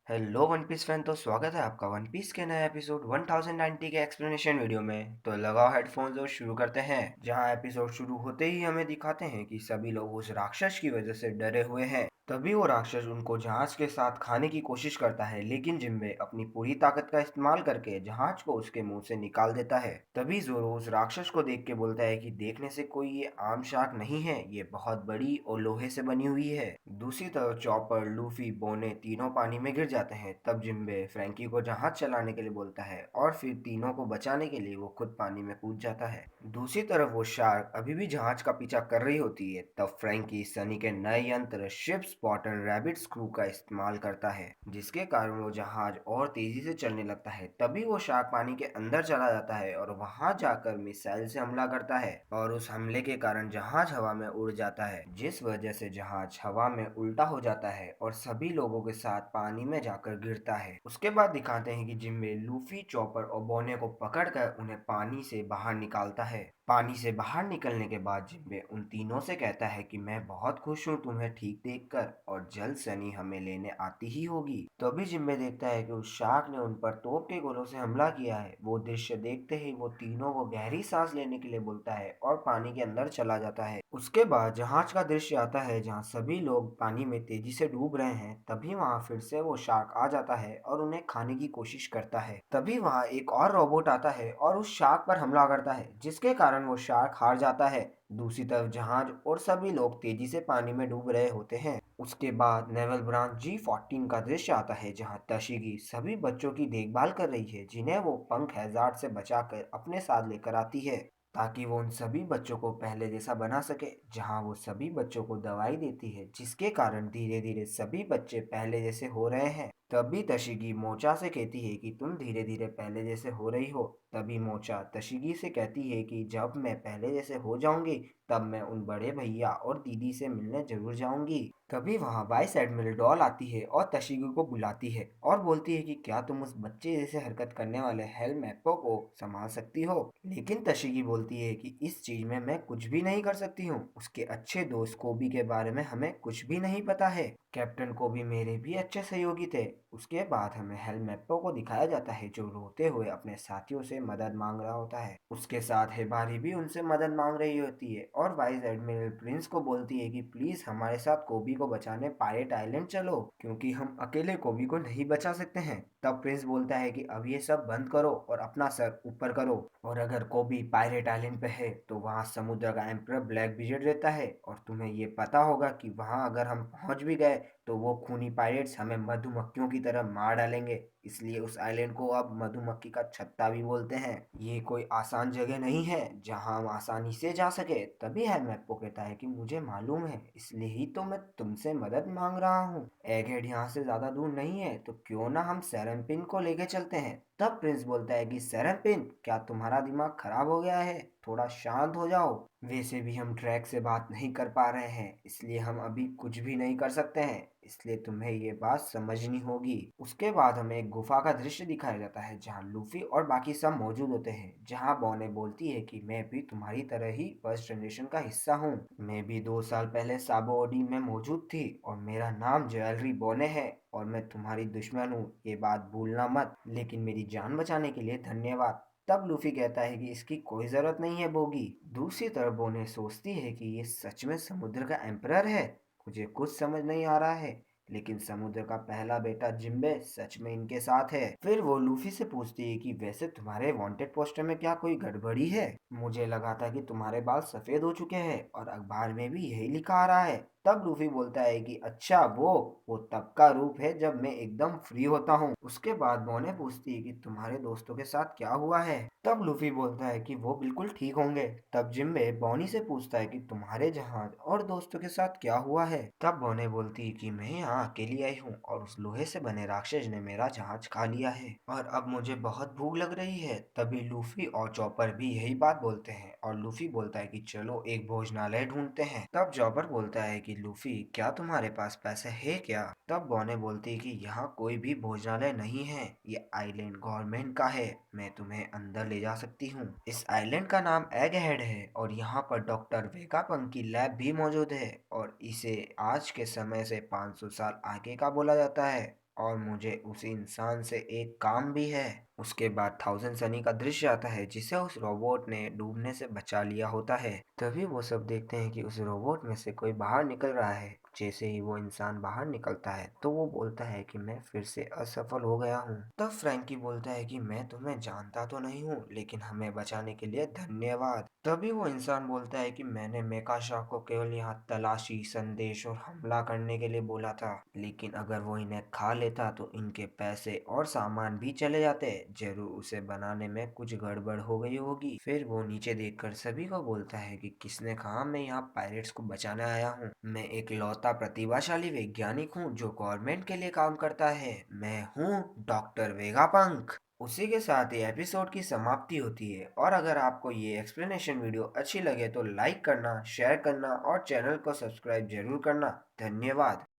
Hello one piece fan. तो स्वागत है आपका वन पीस के नए एपिसोड 1090 के एक्सप्लेनेशन वीडियो में। तो लगाओ हेडफोन्स और शुरू करते हैं। जहां एपिसोड शुरू होते ही हमें दिखाते हैं कि सभी लोग उस राक्षस की वजह से डरे हुए हैं। तभी वो राक्षस उनको जहाज के साथ खाने की कोशिश करता है, लेकिन जिम्बे अपनी पूरी ताकत का इस्तेमाल करके जहाज को उसके मुंह से निकाल देता है। तभी जोरो उस राक्षस को देख के बोलता है कि देखने से कोई ये आम शार्क नहीं है, ये बहुत बड़ी और लोहे से बनी हुई है। दूसरी तरफ चॉपर, लूफी, बोने तीनों पानी में गिर जाते हैं। तब जिम्बे फ्रैंकी को जहाज चलाने के लिए बोलता है और फिर तीनों को बचाने के लिए वो खुद पानी में कूद जाता है। दूसरी तरफ वो शार्क अभी भी जहाज का पीछा कर रही होती है। तब फ्रैंकी सनी के नए यंत्र ship spot and rabbit screw का इस्तेमाल करता है, जिसके कारण वो जहाज और तेजी से चलने लगता है। तभी वो शार्क पानी के अंदर चला जाता है और वहां जाकर मिसाइल से हमला करता है और उस हमले के कारण जहाज हवा में उड़ जाता है, जिस वजह से जहाज हवा में उल्टा हो जाता है और सभी लोगों के साथ पानी में जाकर गिरता है। उसके बाद दिखाते हैं कि जिम्बे लूफी, चॉपर और बोने को पकड़कर उन्हें पानी से बाहर निकालता है। पानी से बाहर निकलने के बाद जिम्बे उन तीनों से कहता है कि मैं बहुत खुश हूँ तुम्हें ठीक देखकर, और जल्द सनी हमें लेने आती ही होगी। तो अभी जिम्बे देखता है कि उस शार्क ने उन पर तोप के गोलों से हमला किया है। वो दृश्य देखते ही वो तीनों को गहरी सांस लेने के लिए बोलता है और पानी के अंदर चला जाता है। उसके बाद जहाज का दृश्य आता है जहाँ सभी लोग पानी में तेजी से डूब रहे हैं। तभी वहां फिर से वो शार्क आ जाता है और उन्हें खाने की कोशिश करता है। तभी वहां एक और रोबोट आता है और उस शार्क पर हमला करता है, जिसके कारण वो शार्क हार जाता है। दूसरी तरफ जहाज और सभी लोग तेजी से पानी में डूब रहे होते हैं। उसके बाद नेवल ब्रांच G14 का दृश्य आता है जहां तशिगी सभी बच्चों की देखभाल कर रही है, जिन्हें वो पंख हैजार्ड से बचाकर अपने साथ लेकर आती है, ताकि वो उन सभी बच्चों को पहले जैसा बना सके। जहां वो सभी बच्चों को दवाई देती है, जिसके कारण धीरे धीरे सभी बच्चे पहले जैसे हो रहे हैं। तभी तशिगी मोचा से कहती है कि तुम धीरे धीरे पहले जैसे हो रही हो। तभी मोचा तशिगी से कहती है कि जब मैं पहले जैसे हो जाऊंगी तब मैं उन बड़े भैया और दीदी से मिलने जरूर जाऊंगी। तभी वहां वाइस एडमिरल डॉल आती है और तशिगी को बुलाती है और बोलती है कि क्या तुम उस बच्चे जैसे हरकत करने वाले हेल मैप्पो को संभाल सकती हो। लेकिन तशिगी बोलती है कि इस चीज में मैं कुछ भी नहीं कर सकती हूँ। उसके अच्छे दोस्त कोबी के बारे में हमें कुछ भी नहीं पता है। कैप्टन कोबी मेरे भी अच्छे सहयोगी थे। उसके बाद हमें हेल मैप्पो को दिखाया जाता है जो रोते हुए अपने साथियों से मदद मांग रहा होता है। उसके साथ हेबारी भी उनसे मदद मांग रही होती है और वाइस एडमिरल प्रिंस को बोलती है कि प्लीज हमारे साथ कोबी को बचाने पायरेट आइलैंड चलो, क्योंकि हम अकेले कोबी को नहीं बचा सकते हैं। तब प्रिंस बोलता है कि अब ये सब बंद करो और अपना सर ऊपर करो, और अगर कोबी पायरेट आइलैंड पे है तो वहाँ समुद्र का एम्परर ब्लैक विजेट रहता है, और तुम्हें ये पता होगा कि वहाँ अगर हम पहुंच भी गए तो वो खूनी पायरेट्स हमें मधुमक्खियों की तरह मार डालेंगे। इसलिए उस आइलैंड को अब मधुमक्खी का छत्ता भी बोलते हैं। ये कोई आसान जगह नहीं है जहां हम आसानी से जा सके। तभी हैमैप्पो कहता है कि मुझे मालूम है, इसलिए ही तो मैं तुमसे मदद मांग रहा हूँ। एगहेड यहाँ से ज्यादा दूर नहीं है, तो क्यों ना हम सेरमपिन को लेके चलते हैं। तब प्रिंस बोलता है कि सेरमपिन, क्या तुम्हारा दिमाग खराब हो गया है? थोड़ा शांत हो जाओ। वैसे भी हम ट्रैक से बात नहीं कर पा रहे हैं, इसलिए हम अभी कुछ भी नहीं कर सकते हैं, इसलिए तुम्हें ये बात समझनी होगी। उसके बाद हमें एक गुफा का दृश्य दिखाया जाता है जहाँ लूफी और बाकी सब मौजूद होते हैं। जहाँ बॉने बोलती है कि मैं भी तुम्हारी तरह ही फर्स्ट जनरेशन का हिस्सा हूँ। मैं भी 2 साल पहले साबोडी में मौजूद थी और मेरा नाम ज्वेलरी बॉने है, और मैं तुम्हारी दुश्मन हूँ, ये बात भूलना मत। लेकिन मेरी जान बचाने के लिए धन्यवाद। तब लूफी कहता है कि इसकी कोई जरूरत नहीं है बोगी। दूसरी तरफ बोने सोचती है कि ये सच में समुद्र का एम्परर है। मुझे कुछ समझ नहीं आ रहा है, लेकिन समुद्र का पहला बेटा जिम्बे सच में इनके साथ है। फिर वो लूफी से पूछती है कि वैसे तुम्हारे वांटेड पोस्टर में क्या कोई गड़बड़ी है? मुझे लगा था कि तुम्हारे बाल सफेद हो चुके हैं और अखबार में भी यही लिखा आ रहा है। तब लूफी बोलता है कि अच्छा, वो तब का रूप है जब मैं एकदम फ्री होता हूँ। उसके बाद बोने पूछती है कि तुम्हारे दोस्तों के साथ क्या हुआ है। तब लूफी बोलता है कि वो बिल्कुल ठीक होंगे। तब जिम्बे बॉनी से पूछता है कि तुम्हारे जहाज और दोस्तों के साथ क्या हुआ है। तब बॉने बोलती है कि मैं यहाँ अकेली आई हूँ और उस लोहे से बने राक्षस ने मेरा जहाज खा लिया है और अब मुझे बहुत भूख लग रही है। तभी लूफी और चॉपर भी यही बात बोलते हैं और लूफी बोलता है कि चलो एक भोजनालय ढूंढते हैं। तब चॉपर बोलता है कि लूफी, क्या तुम्हारे पास पैसे है क्या? तब बॉने बोलती है कि यहाँ कोई भी भोजनालय नहीं है, ये आइलैंड गवर्नमेंट का है, मैं तुम्हें अंदर ले जा सकती हूँ। इस आइलैंड का नाम एग हेड है और यहाँ पर डॉक्टर वेगापंक की लैब भी मौजूद है, और इसे आज के समय से 500 साल आगे का बोला जाता है। और मुझे उस इंसान से एक काम भी है। उसके बाद थाउजेंड सनी का दृश्य आता है जिसे उस रोबोट ने डूबने से बचा लिया होता है। तभी वो सब देखते हैं कि उस रोबोट में से कोई बाहर निकल रहा है। जैसे ही वो इंसान बाहर निकलता है तो वो बोलता है कि मैं फिर से असफल हो गया हूँ। तब फ्रैंकी बोलता है कि मैं तुम्हें जानता तो नहीं हूँ, लेकिन हमें बचाने के लिए धन्यवाद। तभी वो इंसान बोलता है कि मैंने मेकाशा को केवल यहाँ तलाशी, संदेश और हमला करने के लिए बोला था, लेकिन अगर वो इन्हें खा लेता तो इनके पैसे और सामान भी चले जाते। जरूर उसे बनाने में कुछ गड़बड़ हो गई होगी। फिर वो नीचे देखकर सभी को बोलता है कि किसने कहा मैं यहाँ पायरेट्स को बचाने आया हूँ। मैं एक लौता प्रतिभाशाली वैज्ञानिक हूँ जो गवर्नमेंट के लिए काम करता है। मैं हूँ डॉक्टर वेगापंख। उसी के साथ ही एपिसोड की समाप्ति होती है। और अगर आपको ये एक्सप्लेनेशन वीडियो अच्छी लगे तो लाइक करना, शेयर करना और चैनल को सब्सक्राइब जरूर करना। धन्यवाद।